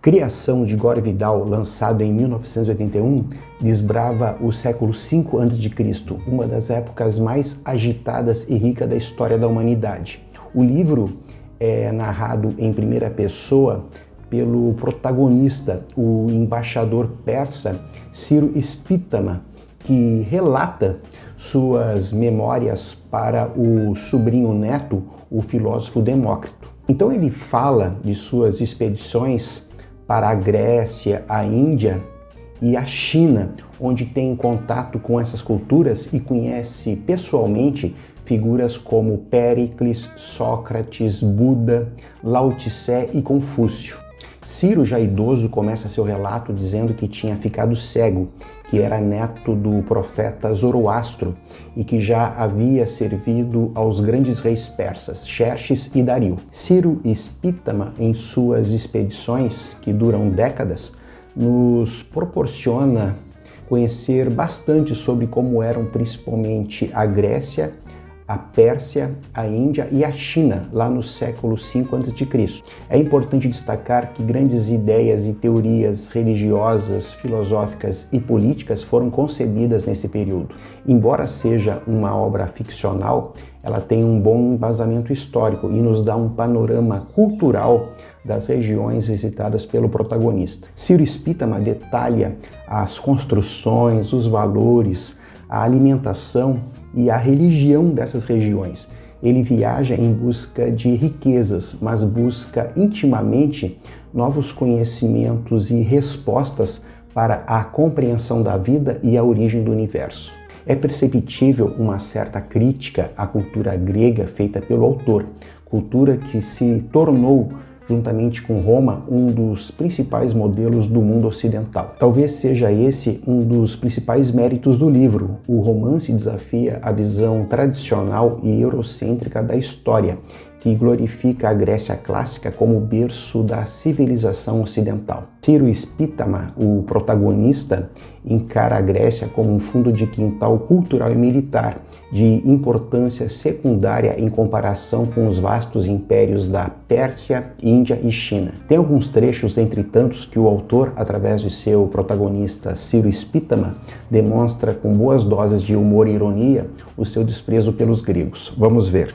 Criação de Gore Vidal, lançado em 1981, desbrava o século V a.C., uma das épocas mais agitadas e ricas da história da humanidade. O livro é narrado em primeira pessoa pelo protagonista, o embaixador persa Ciro Spitama, que relata suas memórias para o sobrinho neto, o filósofo Demócrito. Então ele fala de suas expedições para a Grécia, a Índia e a China, onde tem contato com essas culturas e conhece pessoalmente figuras como Péricles, Sócrates, Buda, Lao Tse e Confúcio. Ciro, já idoso, começa seu relato dizendo que tinha ficado cego, que era neto do profeta Zoroastro e que já havia servido aos grandes reis persas, Xerxes e Dario. Ciro Spitama, em suas expedições, que duram décadas, nos proporciona conhecer bastante sobre como eram principalmente a Grécia, a Pérsia, a Índia e a China, lá no século V a.C. É importante destacar que grandes ideias e teorias religiosas, filosóficas e políticas foram concebidas nesse período. Embora seja uma obra ficcional, ela tem um bom embasamento histórico e nos dá um panorama cultural das regiões visitadas pelo protagonista. Ciro Spitama detalha as construções, os valores, a alimentação e a religião dessas regiões. Ele viaja em busca de riquezas, mas busca intimamente novos conhecimentos e respostas para a compreensão da vida e a origem do universo. É perceptível uma certa crítica à cultura grega feita pelo autor, cultura que se tornou, juntamente com Roma, um dos principais modelos do mundo ocidental. Talvez seja esse um dos principais méritos do livro. O romance desafia a visão tradicional e eurocêntrica da história, que glorifica a Grécia clássica como berço da civilização ocidental. Ciro Spitama, o protagonista, encara a Grécia como um fundo de quintal cultural e militar, de importância secundária em comparação com os vastos impérios da Pérsia, Índia e China. Tem alguns trechos, entre tantos, que o autor, através de seu protagonista Ciro Spitama, demonstra com boas doses de humor e ironia o seu desprezo pelos gregos. Vamos ver.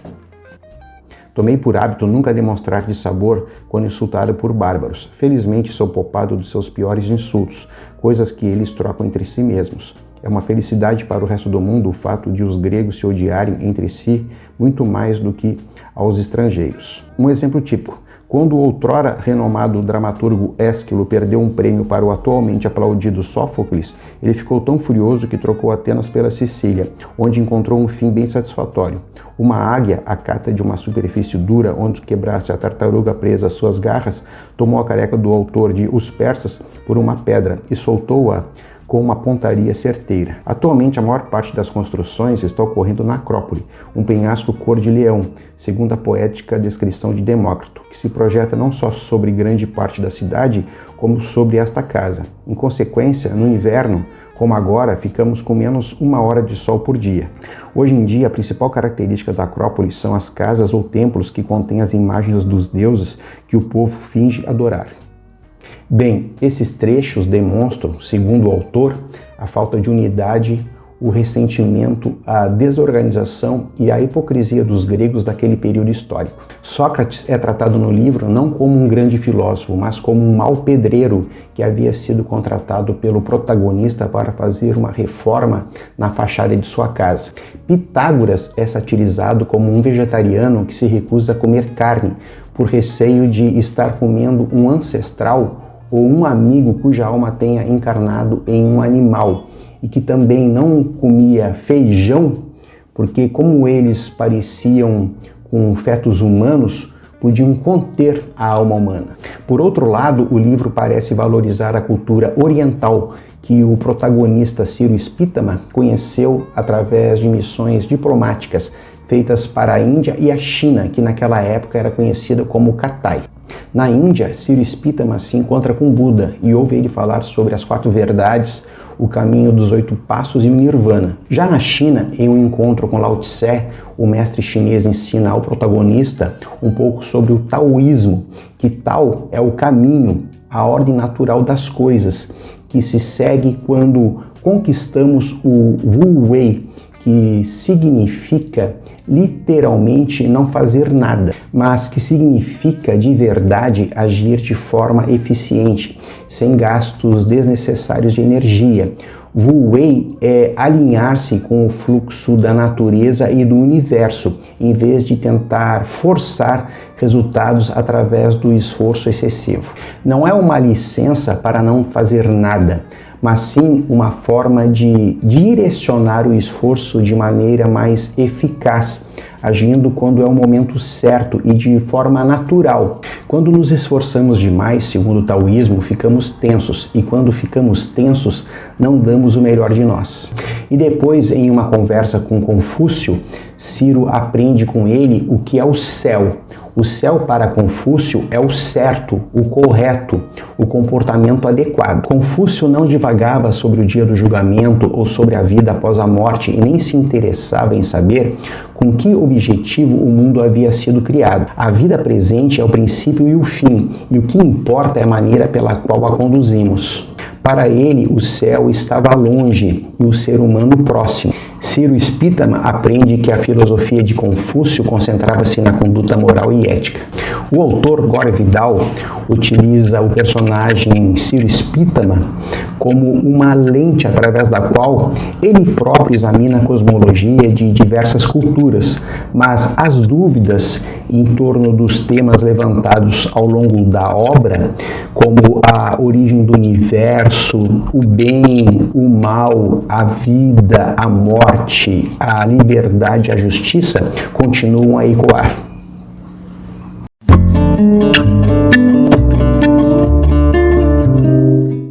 Tomei por hábito nunca demonstrar dissabor quando insultado por bárbaros. Felizmente sou poupado dos seus piores insultos, coisas que eles trocam entre si mesmos. É uma felicidade para o resto do mundo o fato de os gregos se odiarem entre si muito mais do que aos estrangeiros. Um exemplo típico. Quando o outrora renomado dramaturgo Ésquilo perdeu um prêmio para o atualmente aplaudido Sófocles, ele ficou tão furioso que trocou Atenas pela Sicília, onde encontrou um fim bem satisfatório. Uma águia, à cata de uma superfície dura onde quebrasse a tartaruga presa às suas garras, tomou a careca do autor de Os Persas por uma pedra e soltou-a com uma pontaria certeira. Atualmente, a maior parte das construções está ocorrendo na Acrópole, um penhasco cor de leão, segundo a poética descrição de Demócrito, que se projeta não só sobre grande parte da cidade, como sobre esta casa. Em consequência, no inverno, como agora, ficamos com menos 1 hora de sol por dia. Hoje em dia, a principal característica da Acrópole são as casas ou templos que contêm as imagens dos deuses que o povo finge adorar. Bem, esses trechos demonstram, segundo o autor, a falta de unidade, o ressentimento, a desorganização e a hipocrisia dos gregos daquele período histórico. Sócrates é tratado no livro não como um grande filósofo, mas como um mau pedreiro que havia sido contratado pelo protagonista para fazer uma reforma na fachada de sua casa. Pitágoras é satirizado como um vegetariano que se recusa a comer carne, por receio de estar comendo um ancestral ou um amigo cuja alma tenha encarnado em um animal, e que também não comia feijão, porque como eles pareciam com fetos humanos, podiam conter a alma humana. Por outro lado, o livro parece valorizar a cultura oriental, que o protagonista Ciro Spitama conheceu através de missões diplomáticas feitas para a Índia e a China, que naquela época era conhecida como Katai. Na Índia, Ciro Spitama se encontra com Buda e ouve ele falar sobre as 4 verdades, o caminho dos 8 passos e o Nirvana. Já na China, em um encontro com Lao Tse, o mestre chinês ensina ao protagonista um pouco sobre o taoísmo, que Tao é o caminho, a ordem natural das coisas, que se segue quando conquistamos o Wu Wei, que significa literalmente não fazer nada, mas que significa de verdade agir de forma eficiente, sem gastos desnecessários de energia. Wu Wei é alinhar-se com o fluxo da natureza e do universo, em vez de tentar forçar resultados através do esforço excessivo. Não é uma licença para não fazer nada, mas sim uma forma de direcionar o esforço de maneira mais eficaz, agindo quando é o momento certo e de forma natural. Quando nos esforçamos demais, segundo o taoísmo, ficamos tensos, e quando ficamos tensos, não damos o melhor de nós. E depois, em uma conversa com Confúcio, Ciro aprende com ele o que é o céu. O céu para Confúcio é o certo, o correto, o comportamento adequado. Confúcio não divagava sobre o dia do julgamento ou sobre a vida após a morte e nem se interessava em saber com que objetivo o mundo havia sido criado. A vida presente é o princípio e o fim, e o que importa é a maneira pela qual a conduzimos. Para ele, o céu estava longe e o ser humano próximo. Ciro Spitama aprende que a filosofia de Confúcio concentrava-se na conduta moral e ética. O autor Gore Vidal utiliza o personagem Ciro Spitama como uma lente através da qual ele próprio examina a cosmologia de diversas culturas, mas as dúvidas em torno dos temas levantados ao longo da obra, como a origem do universo, o bem, o mal, a vida, a morte, a liberdade, a justiça, continuam a ecoar.